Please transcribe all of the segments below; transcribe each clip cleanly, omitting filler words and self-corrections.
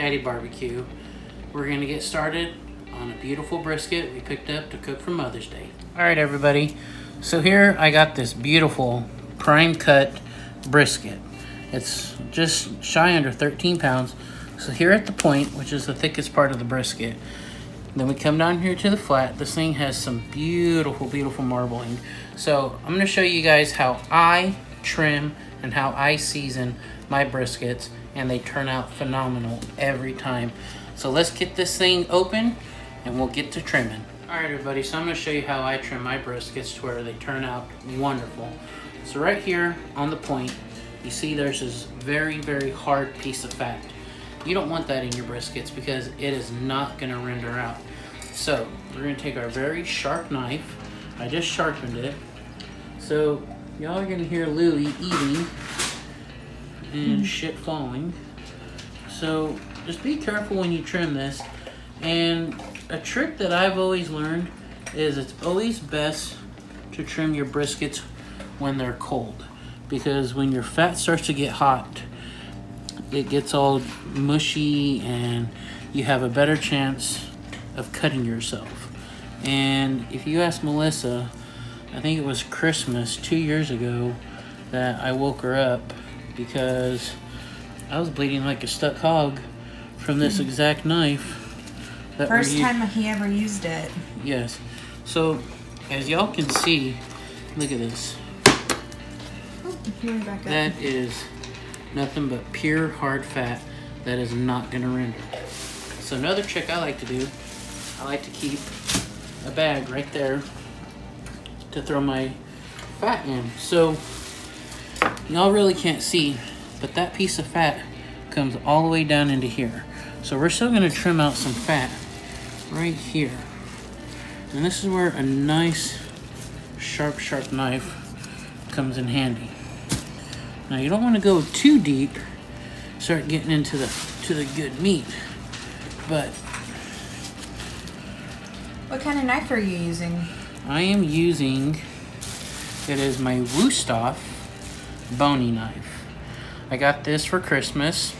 Daddy barbecue. We're gonna get started on a beautiful brisket we picked up to cook for Mother's Day. All right, everybody. So here I got this beautiful prime cut brisket. It's just shy under 13 pounds. So here at the point, which is the thickest part of the brisket, then we come down here to the flat. This thing has some beautiful, beautiful marbling. So I'm gonna show you guys how I trim and how I season my briskets, and they turn out phenomenal every time. So let's get this thing open and we'll get to trimming. All right, everybody, so I'm gonna show you how I trim my briskets to where they turn out wonderful. So right here on the point, you see there's this very, very hard piece of fat. You don't want that in your briskets because it is not gonna render out. So we're gonna take our very sharp knife. I just sharpened it. So y'all are gonna hear Louie eating and shit falling. So just be careful when you trim this. And a trick that I've always learned is it's always best to trim your briskets when they're cold, because when your fat starts to get hot, it gets all mushy and you have a better chance of cutting yourself. And if you ask Melissa, I think it was Christmas 2 years ago that I woke her up because I was bleeding like a stuck hog from this exact knife. First time he ever used it. Yes. So as y'all can see, look at this. Back up. That is nothing but pure hard fat that is not gonna render. So another trick I like to do, I like to keep a bag right there to throw my fat in. So y'all really can't see, but that piece of fat comes all the way down into here. So we're still gonna trim out some fat right here. And this is where a nice sharp knife comes in handy. Now you don't want to go too deep, start getting into the good meat. But what kind of knife are you using? I am using, it is my Wusthof bony knife. I got this for Christmas.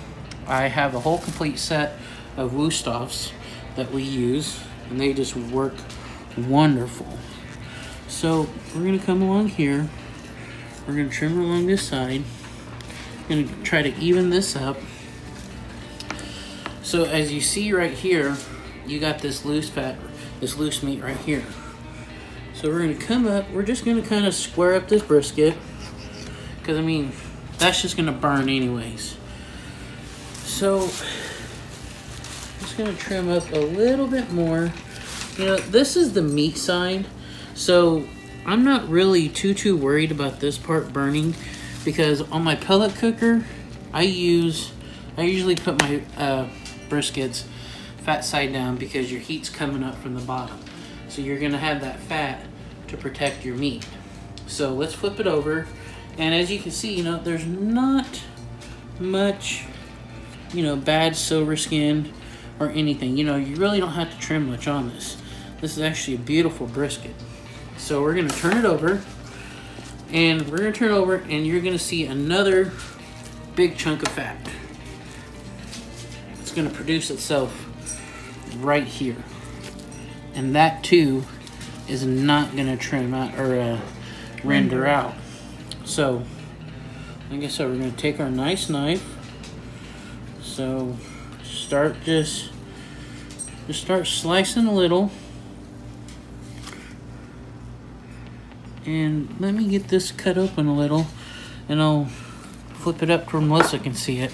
I have a whole complete set of Wustofs that we use, and they just work wonderful. So we're gonna come along here. We're gonna trim along this side. Gonna try to even this up. So as you see right here, you got this loose fat, this loose meat right here. So we're gonna come up, we're just gonna kind of square up this brisket, because I mean, that's just gonna burn anyways. So just gonna trim up a little bit more. You know, this is the meat side, so I'm not really too worried about this part burning, because on my pellet cooker, I usually put my briskets fat side down, because your heat's coming up from the bottom. So you're gonna have that fat to protect your meat. So let's flip it over. And as you can see, you know, there's not much, you know, bad silver skin or anything. You know, you really don't have to trim much on this. This is actually a beautiful brisket. So we're gonna turn it over. And we're gonna turn it over, and you're gonna see another big chunk of fat. It's gonna produce itself right here. And that too is not gonna trim out or render out. So, like I said, we're gonna take our nice knife. So just start slicing a little. And let me get this cut open a little, and I'll flip it up to where Melissa can see it.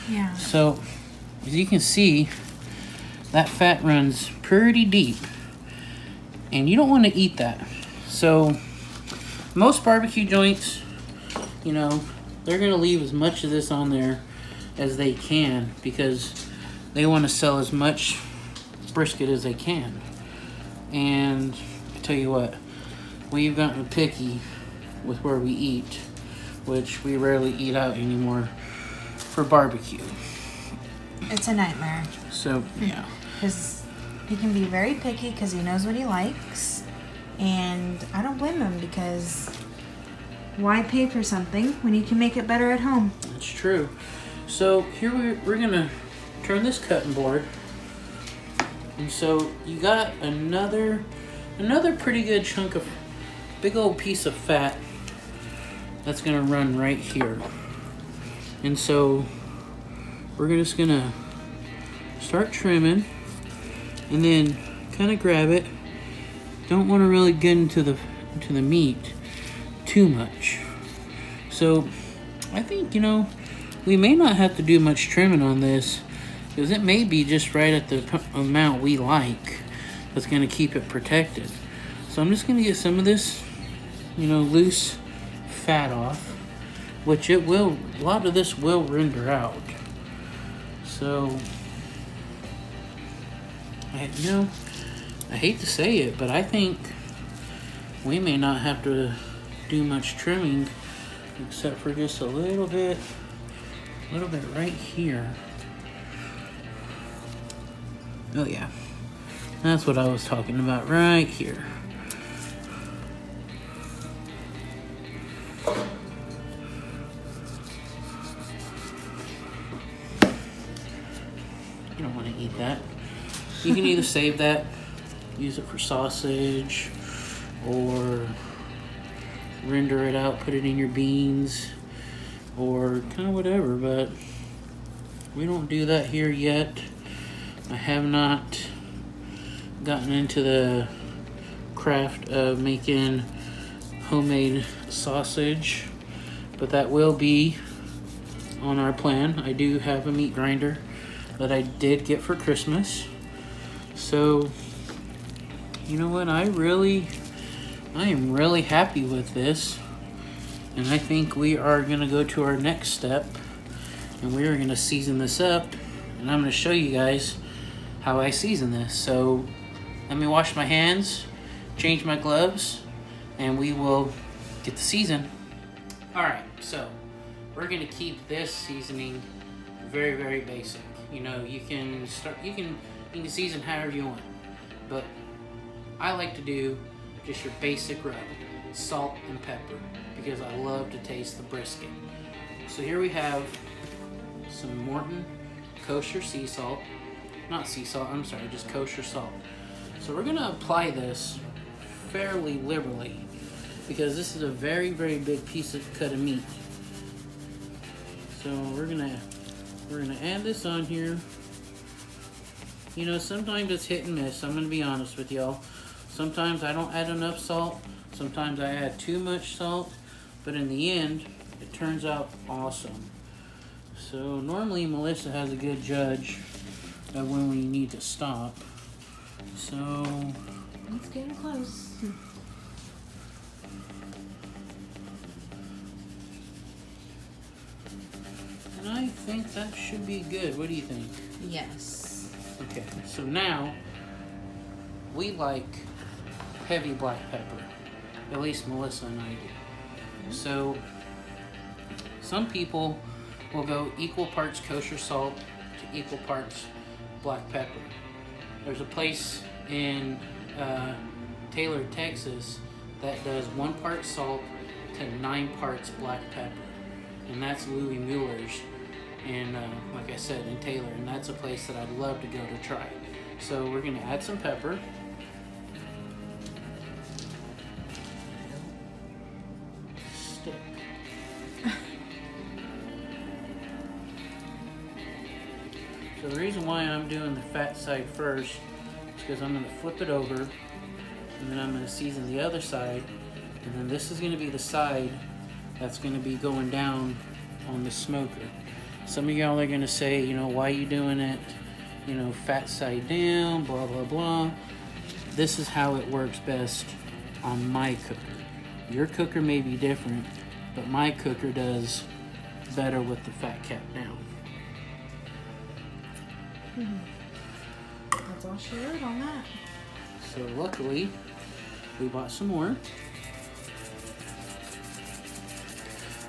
Yeah. So, as you can see, that fat runs pretty deep, and you don't want to eat that. So, most barbecue joints, you know, they're going to leave as much of this on there as they can, because they want to sell as much brisket as they can. And I tell you what, we've gotten picky with where we eat, which we rarely eat out anymore for barbecue. It's a nightmare. So, yeah. Because he can be very picky because he knows what he likes. And I don't blame him, because why pay for something when you can make it better at home? That's true. So here we're going to turn this cutting board. And so you got another pretty good chunk of, big old piece of fat that's gonna run right here. And so we're just gonna start trimming and then kind of grab it. Don't want to really get into the meat too much. So I think, we may not have to do much trimming on this because it may be just right at the amount we like that's going to keep it protected. So I'm just going to get some of this, loose fat off, which a lot of this will render out. So, I hate to say it, but I think we may not have to do much trimming except for just a little bit right here. Oh yeah, that's what I was talking about right here. You don't want to eat that. You can either save that, use it for sausage, or render it out, put it in your beans, or kind of whatever, but we don't do that here yet. I have not gotten into the craft of making homemade sausage, but that will be on our plan. I do have a meat grinder that I did get for Christmas. So, you know what? I am really happy with this. And I think we are going to go to our next step. And we are going to season this up. And I'm going to show you guys how I season this. So, let me wash my hands, change my gloves, and we will get the season. Alright, so we're going to keep this seasoning very, very basic. You can season however you want, but I like to do just your basic rub, salt and pepper, because I love to taste the brisket. So here we have some Morton kosher sea salt, just kosher salt. So we're gonna apply this fairly liberally because this is a very, very big piece of cut of meat. So we're gonna add this on here. Sometimes it's hit and miss. I'm gonna be honest with y'all. Sometimes I don't add enough salt. Sometimes I add too much salt. But in the end, it turns out awesome. So normally Melissa has a good judge of when we need to stop. So it's getting close. And I think that should be good. What do you think? Yes. Okay, so now we like heavy black pepper. At least Melissa and I do. So some people will go equal parts kosher salt to equal parts black pepper. There's a place in Taylor, Texas that does 1 part salt to 9 parts black pepper. And that's Louis Mueller's. And like I said, in Taylor, and that's a place that I'd love to go to try. So we're gonna add some pepper. Stick. So the reason why I'm doing the fat side first is because I'm gonna flip it over, and then I'm gonna season the other side, and then this is gonna be the side that's gonna be going down on the smoker. Some of y'all are gonna say, why are you doing it, fat side down, blah, blah, blah. This is how it works best on my cooker. Your cooker may be different, but my cooker does better with the fat cap down. That's all she wrote on that. So luckily, we bought some more.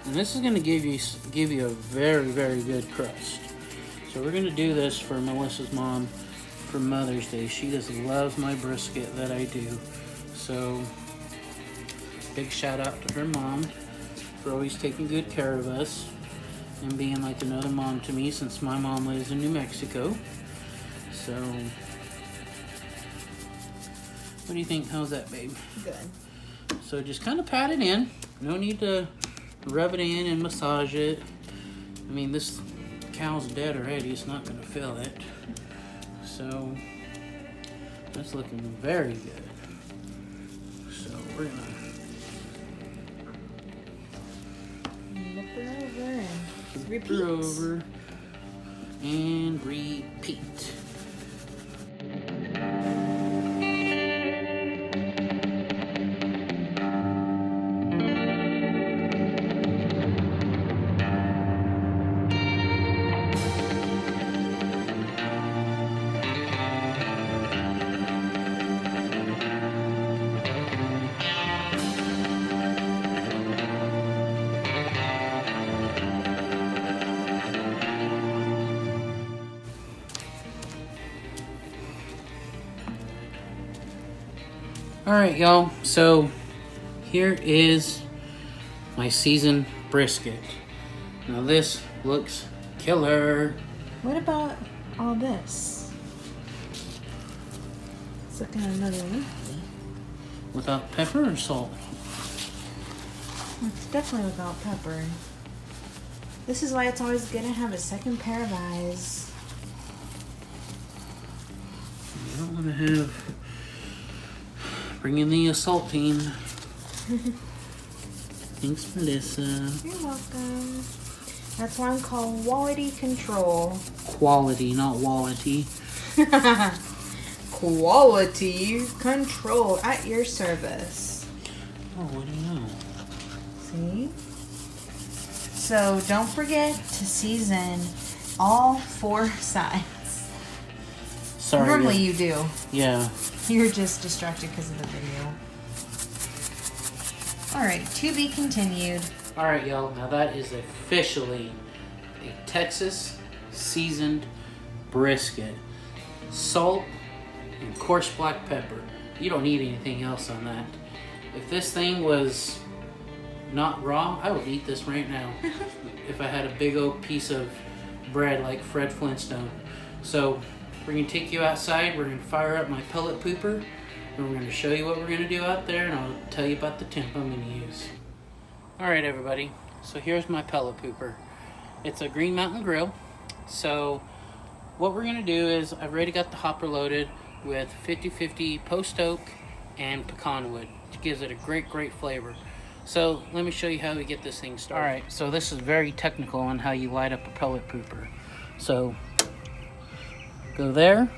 And this is going to give you a very, very good crust. So we're going to do this for Melissa's mom for Mother's Day. She just loves my brisket that I do. So big shout out to her mom for always taking good care of us. and being like another mom to me since my mom lives in New Mexico. So, what do you think? How's that, babe? Good. So just kind of pat it in. No need to rub it in and massage it. I mean, this cow's dead already. It's not going to feel it. So that's looking very good. So we're going to flip her over and repeat. flip her over and repeat. Alright, y'all, so here is my seasoned brisket. Now this looks killer. What about all this? It's looking another one. Without pepper or salt? It's definitely without pepper. This is why it's always good to have a second pair of eyes. You don't want to have... Bring in the saltine. Thanks, Melissa. You're welcome. That's why I'm called quality control. Quality, not wallety. Quality control at your service. Oh, what do you know? See? So don't forget to season all 4 sides. Sorry. Normally you do. Yeah. You're just distracted because of the video. Alright, to be continued. Alright, y'all. Now that is officially a Texas seasoned brisket. Salt and coarse black pepper. You don't need anything else on that. If this thing was not raw, I would eat this right now. If I had a big old piece of bread like Fred Flintstone. So we're going to take you outside. We're going to fire up my pellet pooper. And we're going to show you what we're going to do out there. And I'll tell you about the temp I'm going to use. Alright, everybody. So here's my pellet pooper. It's a Green Mountain grill. So what we're going to do is I've already got the hopper loaded with 50-50 post oak and pecan wood. Which gives it a great flavor. So let me show you how we get this thing started. Alright, so this is very technical on how you light up a pellet pooper. So go there,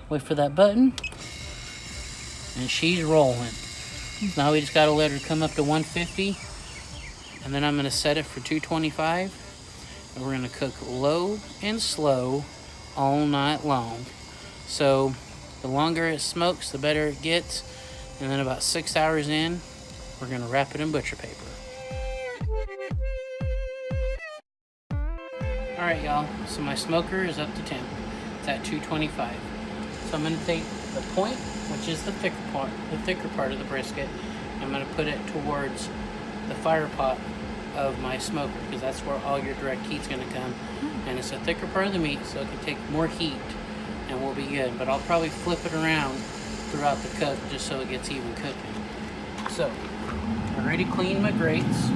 wait for that button, and she's rolling. Now we just gotta let her come up to 150, and then I'm gonna set it for 225, and we're gonna cook low and slow all night long. So the longer it smokes, the better it gets, and then about 6 hours in, we're gonna wrap it in butcher paper. Alright, y'all, so my smoker is up to temp. It's at 225. So I'm going to take the point, which is the thicker part of the brisket. I'm going to put it towards the fire pot of my smoker because that's where all your direct heat's going to come. And it's a thicker part of the meat, so it can take more heat and we'll be good. But I'll probably flip it around throughout the cook just so it gets even cooking. So I already cleaned my grates.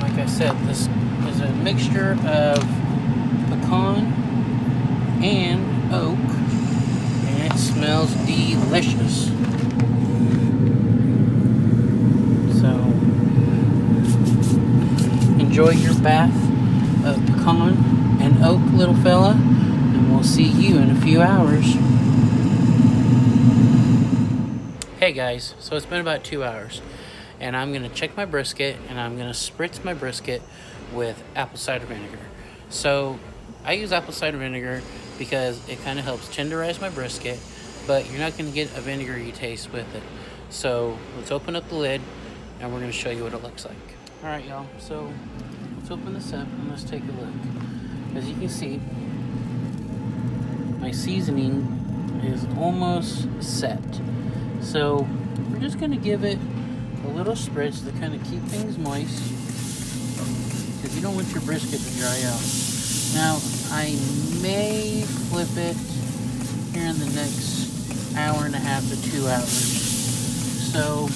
Like I said, this is a mixture of pecan and oak, and it smells delicious. So enjoy your bath of pecan and oak, little fella, and we'll see you in a few hours. Hey guys, so it's been about 2 hours, and I'm gonna check my brisket, and I'm gonna spritz my brisket with apple cider vinegar. So I use apple cider vinegar because it kind of helps tenderize my brisket, but you're not going to get a vinegary taste with it. So let's open up the lid and we're going to show you what it looks like. Alright, y'all, so let's open this up and let's take a look. As you can see, my seasoning is almost set. So we're just going to give it a little spritz to kind of keep things moist. Because You don't want your brisket to dry out. Now, I may flip it here in the next hour and a half to 2 hours. So,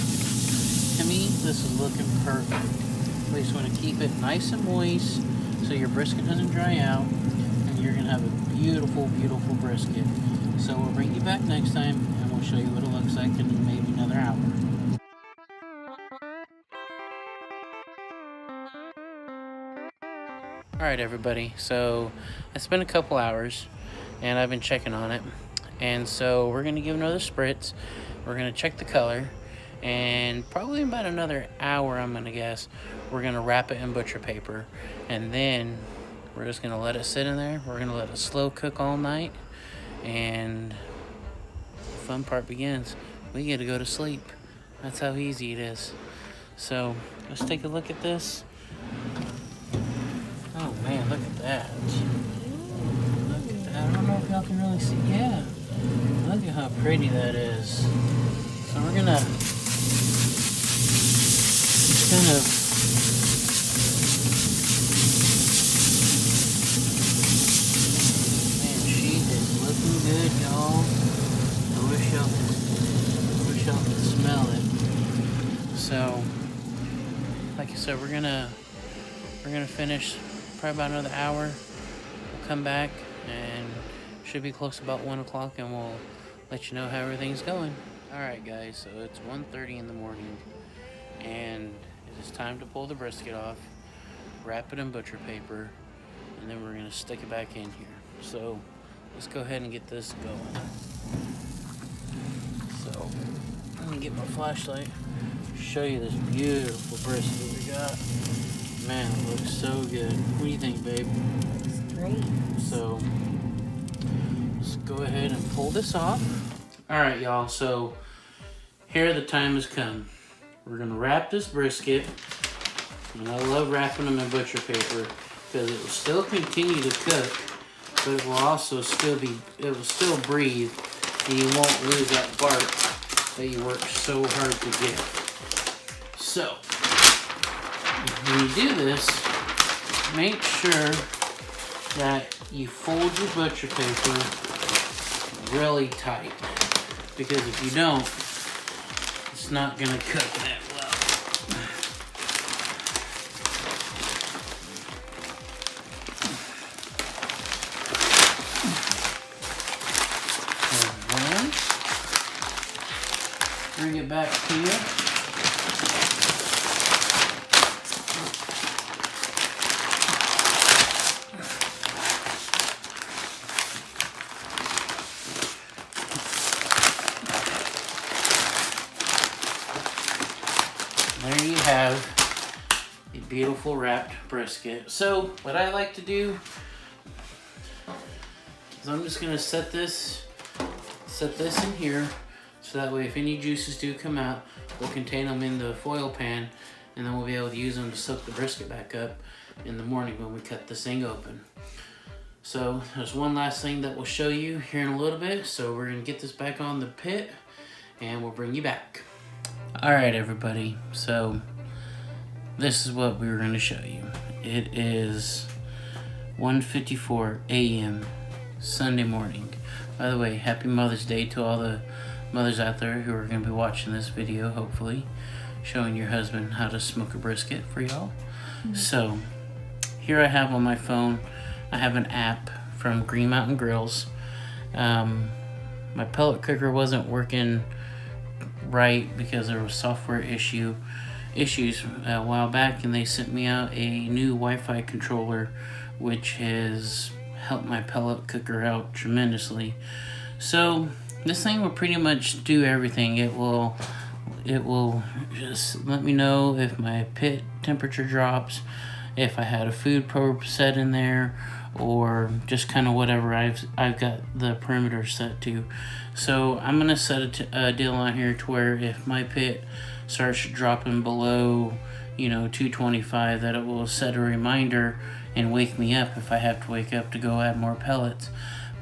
to me, this is looking perfect. We just want to keep it nice and moist so your brisket doesn't dry out, and you're going to have a beautiful, beautiful brisket. So we'll bring you back next time, and we'll show you what it looks like in maybe another hour. Alright everybody, so it's been a couple hours, and I've been checking on it. And so we're going to give another spritz. We're going to check the color. And probably about another hour, I'm going to guess, we're going to wrap it in butcher paper. And then we're just going to let it sit in there. We're going to let it slow cook all night. And the fun part begins. We get to go to sleep. That's how easy it is. So let's take a look at this. Oh man, look at that. Look at that. I don't know if y'all can really see. Yeah. Look at how pretty that is. So we're going to kind of man, she is looking good, y'all. I wish y'all could smell it. So, like I said, we're gonna finish probably about another hour. We'll come back and should be close about 1 o'clock, and we'll let you know how everything's going. All right, guys. So it's 1:30 in the morning, and it's time to pull the brisket off, wrap it in butcher paper, and then we're gonna stick it back in here. So let's go ahead and get this going. So I'm gonna get my flashlight, show you this beautiful brisket we got. Man, it looks so good. What do you think, babe? Looks great. So let's go ahead and pull this off. All right, y'all. So here the time has come. We're gonna wrap this brisket, and I love wrapping them in butcher paper because it will still continue to cook, but it will also still breathe, and you won't lose that bark that you worked so hard to get. So when you do this, make sure that you fold your butcher paper really tight, because if you don't, it's not gonna cook that well. And then bring it back to you. There you have a beautiful wrapped brisket. So what I like to do is I'm just gonna set this in here, so that way if any juices do come out, we'll contain them in the foil pan, and then we'll be able to use them to soak the brisket back up in the morning when we cut this thing open. So there's one last thing that we'll show you here in a little bit. So we're gonna get this back on the pit, and we'll bring you back. All right, everybody. So this is what we were going to show you. It is 1:54 a.m. Sunday morning. By the way, happy Mother's Day to all the mothers out there who are going to be watching this video, hopefully, showing your husband how to smoke a brisket for y'all. So here I have on my phone, I have an app from Green Mountain Grills. My pellet cooker wasn't working right because there was software issues a while back, and they sent me out a new Wi-Fi controller, which has helped my pellet cooker out tremendously. So this thing will pretty much do everything. It will just let me know if my pit temperature drops, if I had a food probe set in there, or just kind of whatever I've got the perimeter set to. So I'm gonna set a deal on here to where if my pit starts dropping below 225, that it will set a reminder and wake me up if I have to wake up to go add more pellets.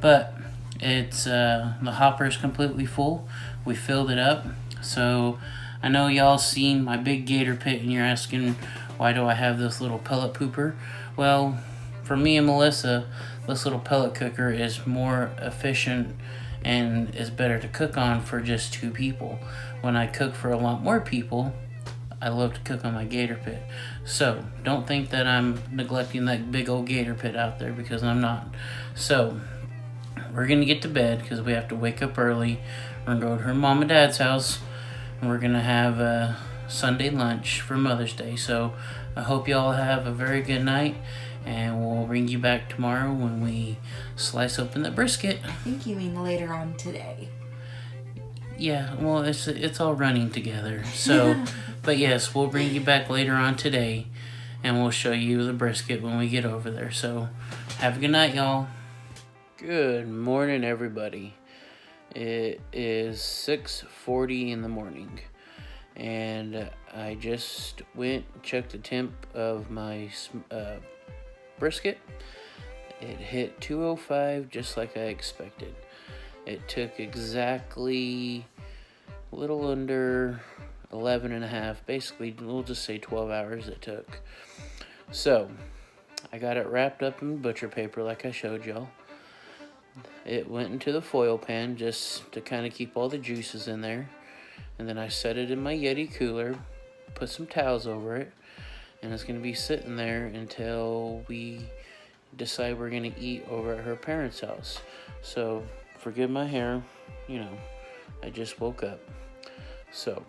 But it's the hopper is completely full. We filled it up. So I know y'all seen my big gator pit, and you're asking Why do I have this little pellet pooper? Well, for me and Melissa, this little pellet cooker is more efficient and is better to cook on for just 2 people. When I cook for a lot more people, I love to cook on my gator pit. So don't think that I'm neglecting that big old gator pit out there, because I'm not. So we're gonna get to bed because we have to wake up early. We're gonna go to her mom and dad's house, and we're gonna have a Sunday lunch for Mother's Day. So I hope y'all have a very good night, and we'll bring you back tomorrow when we slice open the brisket. I think you mean later on today. Yeah, well, it's all running together. So, but yes, we'll bring you back later on today, and we'll show you the brisket when we get over there. So, have a good night, y'all. Good morning, everybody. It is 6:40 in the morning, and I just went and checked the temp of my brisket. It hit 205 just like I expected. It took exactly a little under 11 and a half, basically we'll just say 12 hours it took. So I got it wrapped up in butcher paper like I showed y'all. It went into the foil pan just to kind of keep all the juices in there, and then I set it in my Yeti cooler, put some towels over it, and it's going to be sitting there until we decide we're going to eat over at her parents' house. So forgive my hair, you know, I just woke up. So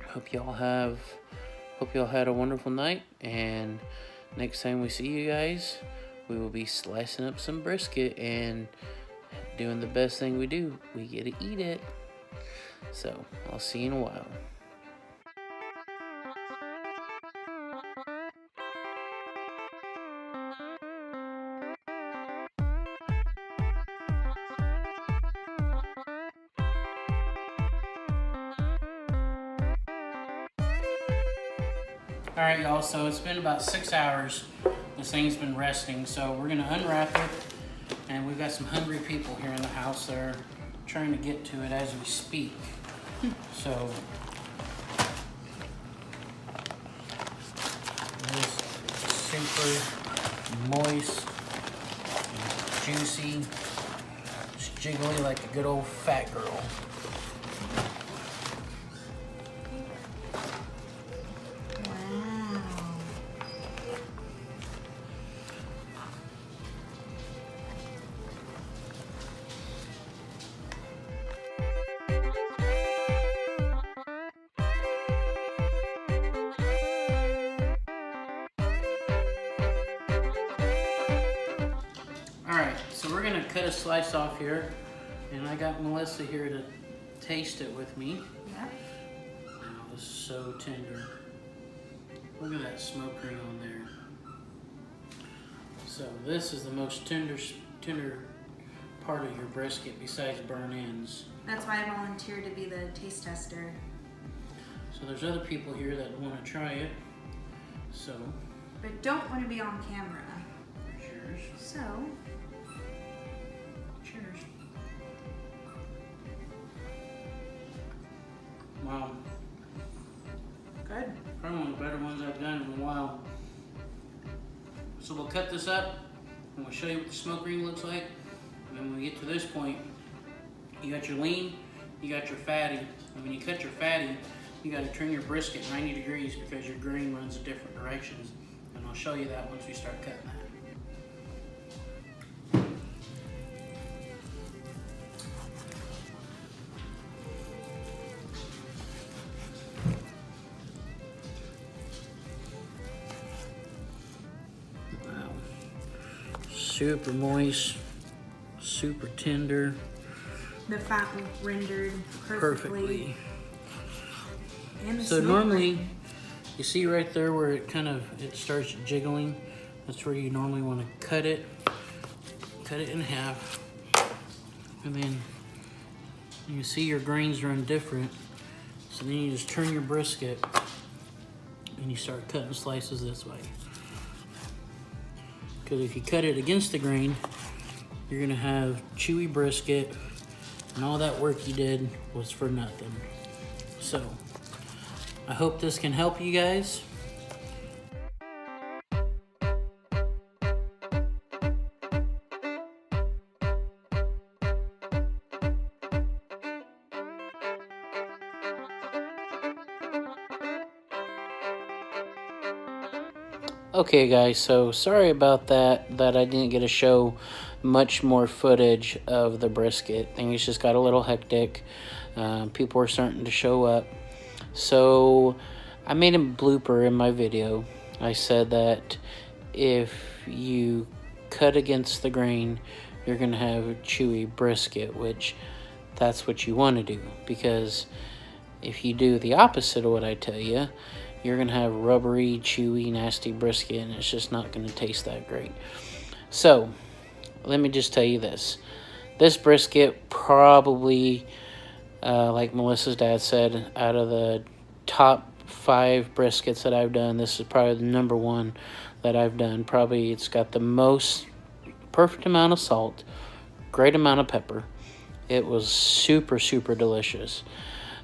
hope y'all had a wonderful night, and next time we see you guys, we will be slicing up some brisket and doing the best thing we do. We get to eat it. So I'll see you in a while. All right, y'all, so it's been about 6 hours. This thing's been resting, so we're gonna unwrap it, and we've got some hungry people here in the house that are trying to get to it as we speak. So this is super moist, and juicy, just jiggly like a good old fat girl. Alright, so we're going to cut a slice off here, and I got Melissa here to taste it with me. Yeah. Wow, this is so tender. Look at that smoke ring on there. So this is the most tender part of your brisket besides burn ends. That's why I volunteered to be the taste tester. So there's other people here that want to try it. So. But don't want to be on camera. Cheers. So. Cheers. Wow. Good. Probably one of the better ones I've done in a while. So we'll cut this up, and we'll show you what the smoke ring looks like. And then when we get to this point, you got your lean, you got your fatty. And when you cut your fatty, you got to turn your brisket 90 degrees because your grain runs in different directions. And I'll show you that once we start cutting that. Super moist, super tender. The fat rendered perfectly. And the So smoke normally, ring. you see right there where it starts jiggling. That's where you normally want to cut it in half, and then you see your grains run different. So then you just turn your brisket and you start cutting slices this way. Because if you cut it against the grain, you're gonna have chewy brisket, and all that work you did was for nothing. So I hope this can help you guys. Okay, guys, so sorry about that I didn't get to show much more footage of the brisket. Things just got a little hectic. People were starting to show up. So I made a blooper in my video. I said that if you cut against the grain, you're going to have a chewy brisket, which that's what you want to do, because if you do the opposite of what I tell you, you're going to have rubbery, chewy, nasty brisket, and it's just not going to taste that great. So, let me just tell you this. This brisket probably, like Melissa's dad said, out of the top 5 briskets that I've done, this is probably the number 1 that I've done. Probably it's got the most perfect amount of salt, great amount of pepper. It was super, super delicious.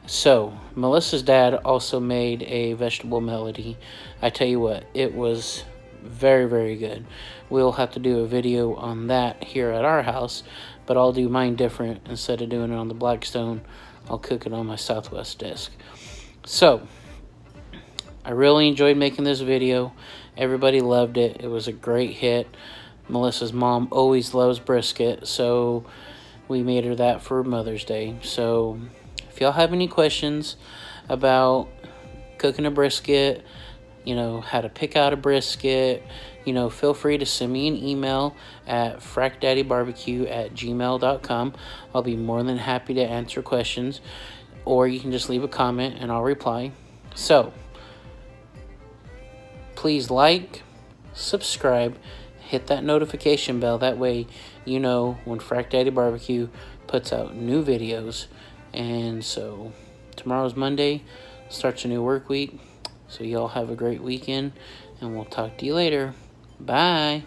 So, Melissa's dad also made a vegetable melody. I tell you what, it was very, very good. We'll have to do a video on that here at our house, but I'll do mine different. Instead of doing it on the Blackstone, I'll cook it on my Southwest disc. So, I really enjoyed making this video. Everybody loved it. It was a great hit. Melissa's mom always loves brisket, so we made her that for Mother's Day. So, if y'all have any questions about cooking a brisket, you know, how to pick out a brisket, you know, feel free to send me an email at frackdaddybarbecue@gmail.com. I'll be more than happy to answer questions, or you can just leave a comment and I'll reply. So, please like, subscribe, hit that notification bell. That way you know when Frack Daddy Barbecue puts out new videos. And so tomorrow's Monday, starts a new work week. So y'all have a great weekend, and we'll talk to you later. Bye.